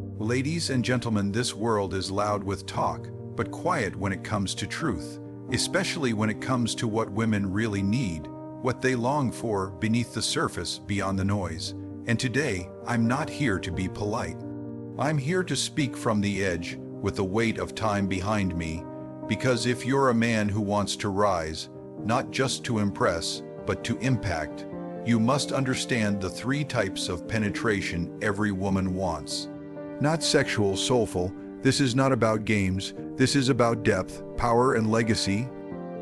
Ladies and gentlemen, this world is loud with talk, but quiet when it comes to truth, especially when it comes to what women really need, what they long for beneath the surface, beyond the noise. And today, I'm not here to be polite. I'm here to speak from the edge, with the weight of time behind me, because if you're a man who wants to rise, not just to impress, but to impact, you must understand the 3 types of penetration every woman wants. Not sexual, soulful. This is not about games. This is about depth, power, and legacy.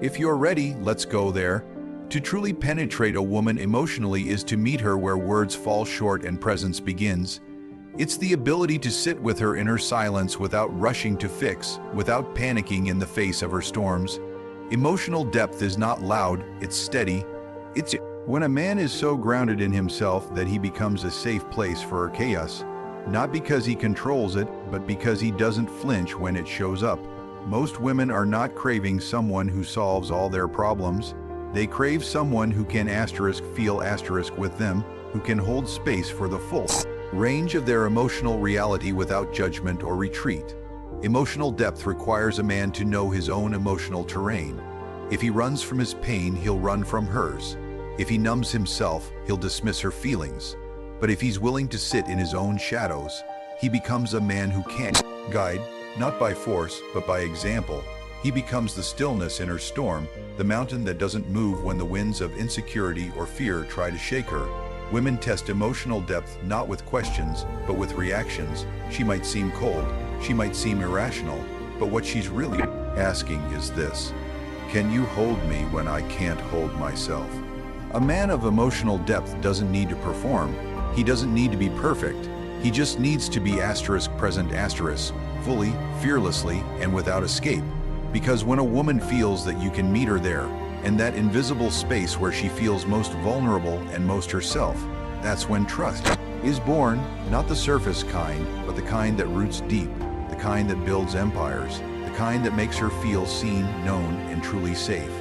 If you're ready, let's go there. To truly penetrate a woman emotionally is to meet her where words fall short and presence begins. It's the ability to sit with her in her silence without rushing to fix, without panicking in the face of her storms. Emotional depth is not loud, it's steady. It's when a man is so grounded in himself that he becomes a safe place for her chaos. Not because he controls it, but because he doesn't flinch when it shows up. Most women are not craving someone who solves all their problems. They crave someone who can feel with them, who can hold space for the full range of their emotional reality without judgment or retreat. Emotional depth requires a man to know his own emotional terrain. If he runs from his pain, he'll run from hers. If he numbs himself, he'll dismiss her feelings. But if he's willing to sit in his own shadows, he becomes a man who can guide, not by force, but by example. He becomes the stillness in her storm, the mountain that doesn't move when the winds of insecurity or fear try to shake her. Women test emotional depth not with questions, but with reactions. She might seem cold, she might seem irrational, but what she's really asking is this: can you hold me when I can't hold myself? A man of emotional depth doesn't need to perform. He doesn't need to be perfect. He just needs to be present, fully, fearlessly, and without escape. Because when a woman feels that you can meet her there, in that invisible space where she feels most vulnerable and most herself, that's when trust is born, not the surface kind, but the kind that roots deep, the kind that builds empires, the kind that makes her feel seen, known, and truly safe.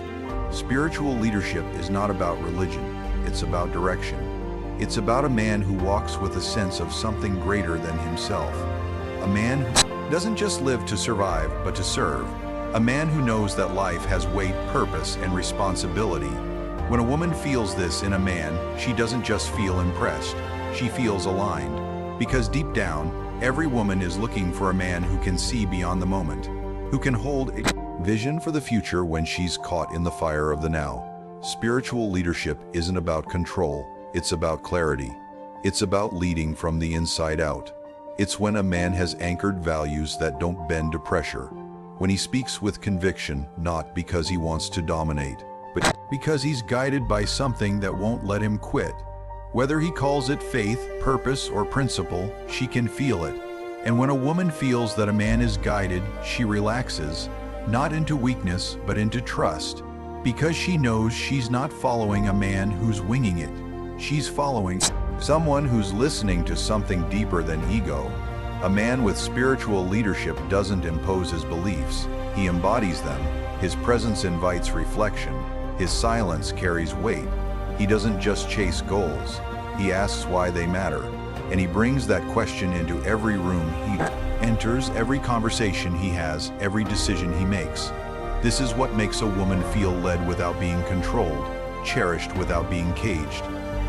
Spiritual leadership is not about religion, it's about direction. It's about a man who walks with a sense of something greater than himself. A man who doesn't just live to survive, but to serve. A man who knows that life has weight, purpose, and responsibility. When a woman feels this in a man, she doesn't just feel impressed, she feels aligned. Because deep down, every woman is looking for a man who can see beyond the moment, who can hold a vision for the future when she's caught in the fire of the now. Spiritual leadership isn't about control. It's about clarity. It's about leading from the inside out. It's when a man has anchored values that don't bend to pressure. When he speaks with conviction, not because he wants to dominate, but because he's guided by something that won't let him quit. Whether he calls it faith, purpose, or principle, she can feel it. And when a woman feels that a man is guided, she relaxes, not into weakness, but into trust. Because she knows she's not following a man who's winging it. She's following someone who's listening to something deeper than ego. A man with spiritual leadership doesn't impose his beliefs, he embodies them. His presence invites reflection. His silence carries weight. He doesn't just chase goals, he asks why they matter. And he brings that question into every room he enters, every conversation he has, every decision he makes. This is what makes a woman feel led without being controlled, cherished without being caged.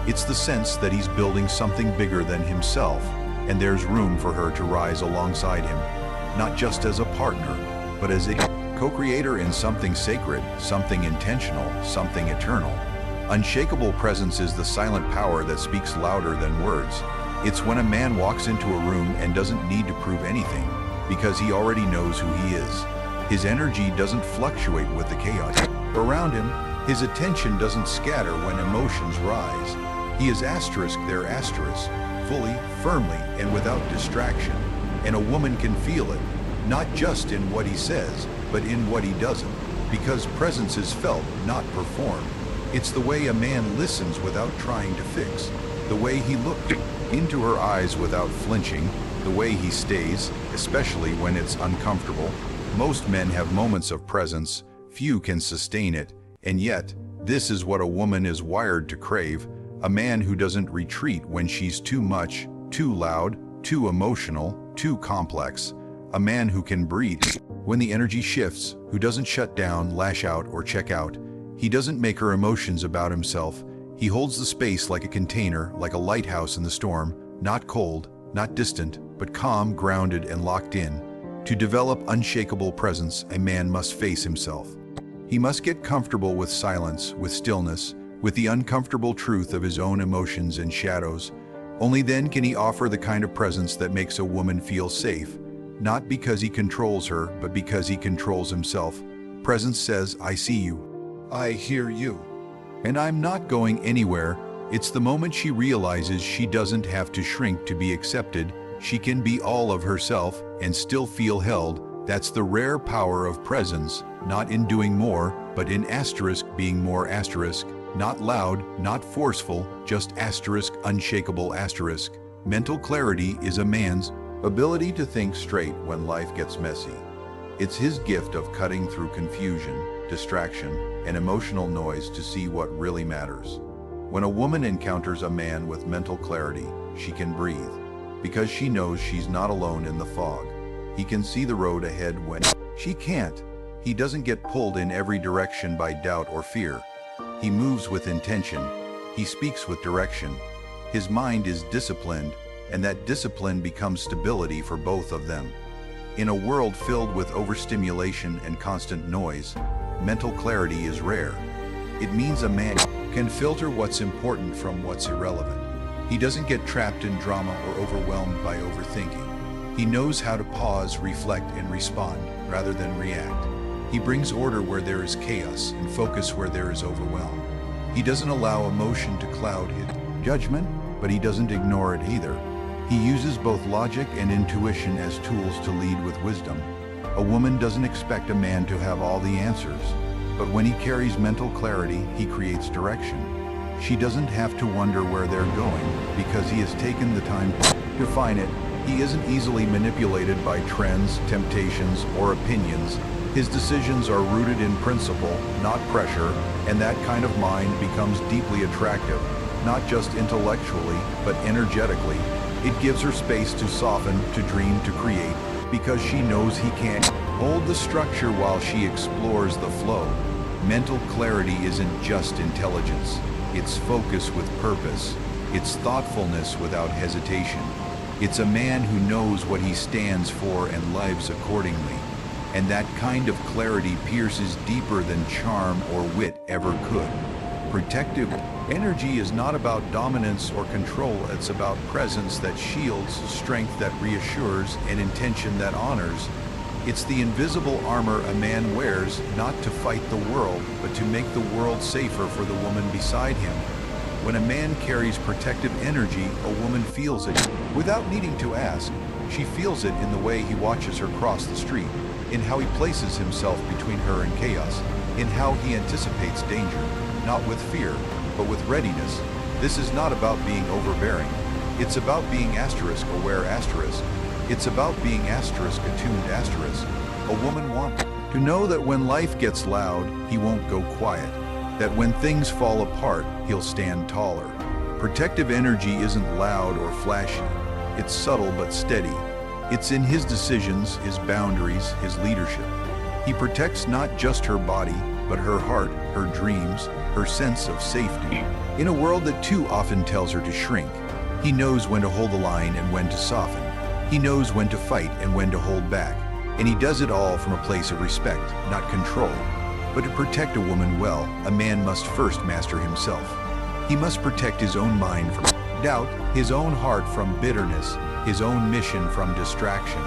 It's the sense that he's building something bigger than himself, and there's room for her to rise alongside him, not just as a partner, but as a co-creator in something sacred, something intentional, something eternal. Unshakable presence is the silent power that speaks louder than words. It's when a man walks into a room and doesn't need to prove anything, because he already knows who he is. His energy doesn't fluctuate with the chaos around him. His attention doesn't scatter when emotions rise. He is fully, firmly, and without distraction. And a woman can feel it, not just in what he says, but in what he doesn't. Because presence is felt, not performed. It's the way a man listens without trying to fix, the way he looks into her eyes without flinching, the way he stays, especially when it's uncomfortable. Most men have moments of presence, few can sustain it, and yet, this is what a woman is wired to crave. A man who doesn't retreat when she's too much, too loud, too emotional, too complex. A man who can breathe. When the energy shifts, who doesn't shut down, lash out, or check out. He doesn't make her emotions about himself. He holds the space like a container, like a lighthouse in the storm, not cold, not distant, but calm, grounded, and locked in. To develop unshakable presence, a man must face himself. He must get comfortable with silence, with stillness, with the uncomfortable truth of his own emotions and shadows. Only then can he offer the kind of presence that makes a woman feel safe, not because he controls her, but because he controls himself. Presence says, I see you. I hear you. And I'm not going anywhere. It's the moment she realizes she doesn't have to shrink to be accepted. She can be all of herself and still feel held. That's the rare power of presence, not in doing more, but in being more. Not loud, not forceful, just unshakable. Mental clarity is a man's ability to think straight when life gets messy. It's his gift of cutting through confusion, distraction, and emotional noise to see what really matters. When a woman encounters a man with mental clarity, she can breathe, because she knows she's not alone in the fog. He can see the road ahead when she can't. He doesn't get pulled in every direction by doubt or fear. He moves with intention. He speaks with direction. His mind is disciplined, and that discipline becomes stability for both of them. In a world filled with overstimulation and constant noise, mental clarity is rare. It means a man can filter what's important from what's irrelevant. He doesn't get trapped in drama or overwhelmed by overthinking. He knows how to pause, reflect, and respond rather than react. He brings order where there is chaos and focus where there is overwhelm. He doesn't allow emotion to cloud his judgment, but he doesn't ignore it either. He uses both logic and intuition as tools to lead with wisdom. A woman doesn't expect a man to have all the answers, but when he carries mental clarity, he creates direction. She doesn't have to wonder where they're going because he has taken the time to define it. He isn't easily manipulated by trends, temptations, or opinions. His decisions are rooted in principle, not pressure, and that kind of mind becomes deeply attractive, not just intellectually, but energetically. It gives her space to soften, to dream, to create, because she knows he can't hold the structure while she explores the flow. Mental clarity isn't just intelligence. It's focus with purpose. It's thoughtfulness without hesitation. It's a man who knows what he stands for and lives accordingly. And that kind of clarity pierces deeper than charm or wit ever could. Protective energy is not about dominance or control. It's about presence that shields, strength that reassures, and intention that honors. It's the invisible armor a man wears, not to fight the world, but to make the world safer for the woman beside him. When a man carries protective energy, a woman feels it. Without needing to ask, she feels it in the way he watches her cross the street, in how he places himself between her and chaos, in how he anticipates danger, not with fear, but with readiness. This is not about being overbearing. It's about being aware. It's about being attuned. A woman wants to know that when life gets loud, he won't go quiet. That when things fall apart, he'll stand taller. Protective energy isn't loud or flashy. It's subtle but steady. It's in his decisions, his boundaries, his leadership. He protects not just her body, but her heart, her dreams, her sense of safety. In a world that too often tells her to shrink, he knows when to hold the line and when to soften. He knows when to fight and when to hold back. And he does it all from a place of respect, not control. But to protect a woman well, a man must first master himself. He must protect his own mind from doubt, his own heart from bitterness, his own mission from distraction.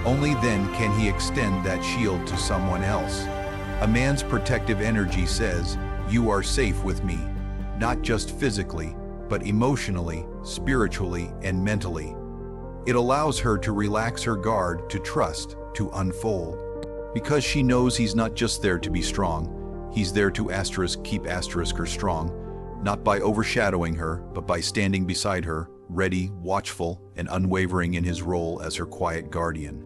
Only then can he extend that shield to someone else. A man's protective energy says, "You are safe with me," not just physically, but emotionally, spiritually, and mentally. It allows her to relax her guard, to trust, to unfold. Because she knows he's not just there to be strong, he's there to keep her strong, not by overshadowing her, but by standing beside her, ready, watchful, and unwavering in his role as her quiet guardian.